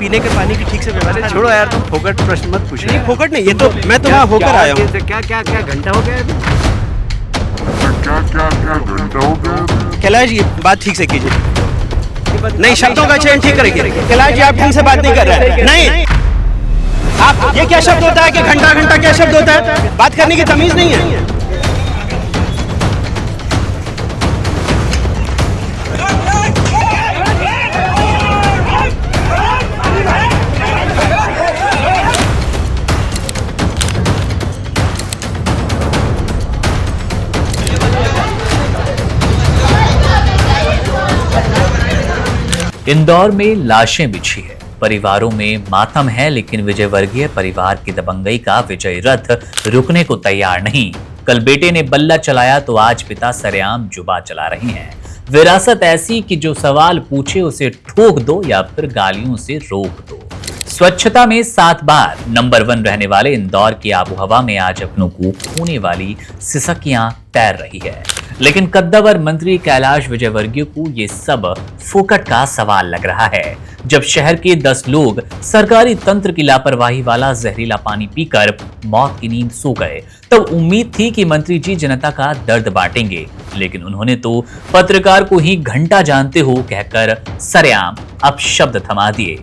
पीने के पानी की ठीक से व्यवस्था। छोड़ो यार, तुम फोकट प्रश्न मत पूछो। नहीं फोकट नहीं, ये तो मैं तो वहाँ होकर आया हूँ। क्या क्या क्या घंटा हो गया? घंटा हो गया? कैलाश जी बात ठीक से कीजिए। नहीं, शब्दों का चयन ठीक करेंगे। कैलाश जी आप ढंग से बात नहीं कर रहे हैं। नहीं, आप ये क्या शब्द होता है कि घंटा घंटा क्या शब्द होता है? बात करने की तमीज नहीं है। इंदौर में लाशें बिछी है, परिवारों में मातम है, लेकिन विजय वर्गीय परिवार की दबंगई का विजय रथ रुकने को तैयार नहीं। कल बेटे ने बल्ला चलाया तो आज पिता सरेआम जुबा चला रहे हैं। विरासत ऐसी कि जो सवाल पूछे उसे ठोक दो या फिर गालियों से रोक दो। स्वच्छता में 7 बार नंबर 1 रहने वाले इंदौर की आबोहवा में आज अपनों को खोने वाली सिसकियां तैर रही है, लेकिन कद्दावर मंत्री कैलाश विजयवर्गीय को ये सब फोकट का सवाल लग रहा है। जब शहर के 10 लोग सरकारी तंत्र की लापरवाही वाला जहरीला पानी पीकर मौत की नींद सो गए, तब उम्मीद थी कि मंत्री जी जनता का दर्द बांटेंगे, लेकिन उन्होंने तो पत्रकार को ही घंटा जानते हो कहकर सरेआम अपशब्द थमा दिए।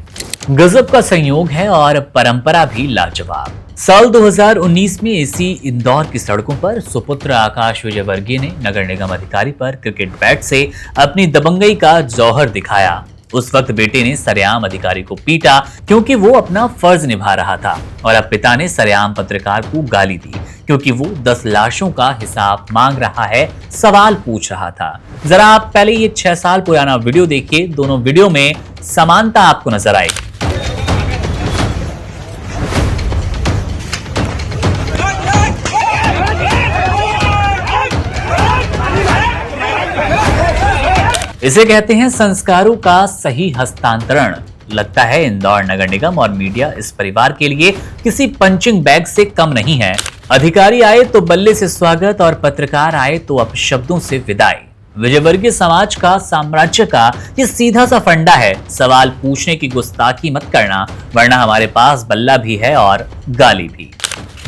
गजब का संयोग है और परंपरा भी लाजवाब। साल 2019 में इसी इंदौर की सड़कों पर सुपुत्र आकाश विजयवर्गीय ने नगर निगम अधिकारी पर क्रिकेट बैट से अपनी दबंगई का जौहर दिखाया। उस वक्त बेटे ने सरेआम अधिकारी को पीटा क्योंकि वो अपना फर्ज निभा रहा था, और अब पिता ने सरेआम पत्रकार को गाली दी क्योंकि वो 10 लाशों का हिसाब मांग रहा है, सवाल पूछ रहा था। जरा आप पहले ये 6 साल पुराना वीडियो देखिए, दोनों वीडियो में समानता आपको नजर आएगी। इसे कहते हैं संस्कारों का सही हस्तांतरण। लगता है इंदौर नगर निगम और मीडिया इस परिवार के लिए किसी पंचिंग बैग से कम नहीं है। अधिकारी आए तो बल्ले से स्वागत और पत्रकार आए तो अपशब्दों से विदाई। विजयवर्गीय समाज का, साम्राज्य का ये सीधा सा फंडा है, सवाल पूछने की गुस्ताखी मत करना, वरना हमारे पास बल्ला भी है और गाली भी।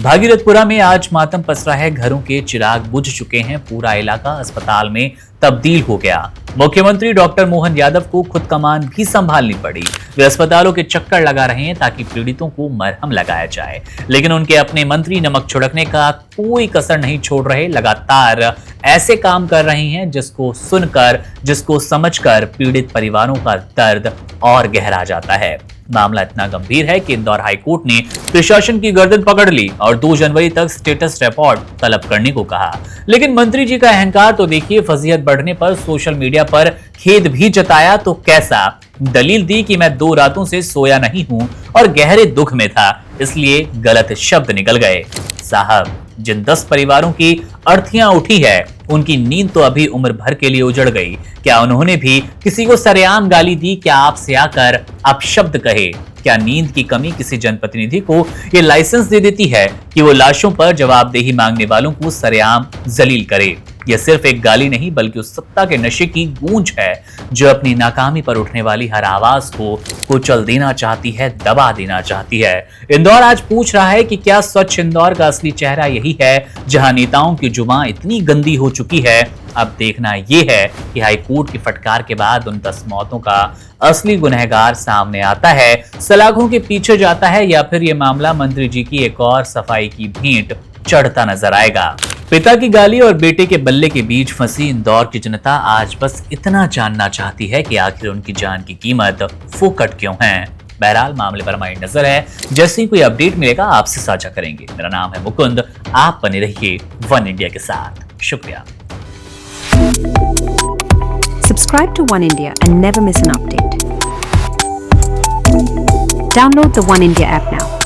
भागीरथपुरा में आज मातम पसरा है, घरों के चिराग बुझ चुके हैं, पूरा इलाका अस्पताल में तब्दील हो गया। मुख्यमंत्री डॉक्टर मोहन यादव को खुद कमान भी संभालनी पड़ी। वे अस्पतालों के चक्कर लगा रहे हैं ताकि पीड़ितों को मरहम लगाया जाए, लेकिन उनके अपने मंत्री नमक छिड़कने का कोई कसर नहीं छोड़ रहे। लगातार ऐसे काम कर रहे हैं जिसको सुनकर, जिसको समझकर पीड़ित परिवारों का दर्द और गहरा जाता है। मामला इतना गंभीर है कि इंदौर हाईकोर्ट ने प्रशासन की गर्दन पकड़ ली और 2 जनवरी तक स्टेटस रिपोर्ट तलब करने को कहा। लेकिन मंत्री जी का अहंकार तो देखिए, फजीहत बढ़ने पर सोशल मीडिया पर खेद भी जताया तो कैसा, दलील दी कि मैं 2 रातों से सोया नहीं हूं और गहरे दुख में था, इसलिए गलत शब्द निकल गए। साहब, जिन 10 परिवारों की अर्थियां उठी है उनकी नींद तो अभी उम्र भर के लिए उजड़ गई। क्या उन्होंने भी किसी को सरेआम गाली दी? क्या आपसे आकर अपशब्द कहे? क्या नींद की कमी किसी जनप्रतिनिधि को ये लाइसेंस दे देती है कि वो लाशों पर जवाबदेही मांगने वालों को सरेआम जलील करे? यह सिर्फ एक गाली नहीं बल्कि उस सत्ता के नशे की गूंज है जो अपनी नाकामी पर उठने वाली हर आवाज को कुचल देना चाहती है, दबा देना चाहती है। इंदौर आज पूछ रहा है कि क्या स्वच्छ इंदौर का असली चेहरा यही है जहां नेताओं की जुबान इतनी गंदी हो चुकी है? अब देखना यह है कि हाईकोर्ट की फटकार के बाद उन 10 मौतों का असली गुनहगार सामने आता है, सलाखों के पीछे जाता है, या फिर यह मामला मंत्री जी की एक और सफाई की भेंट चढ़ता नजर आएगा। पिता की गाली और बेटे के बल्ले के बीच फंसी इंदौर की जनता आज बस इतना जानना चाहती है कि आखिर उनकी जान की कीमत फोकट क्यों है। बहरहाल मामले पर हमारी नजर है, जैसे ही कोई अपडेट मिलेगा आपसे साझा करेंगे। मेरा नाम है मुकुंद, आप बने रहिए वन इंडिया के साथ। शुक्रिया। Subscribe to One India and never miss an update. Download the One India app now.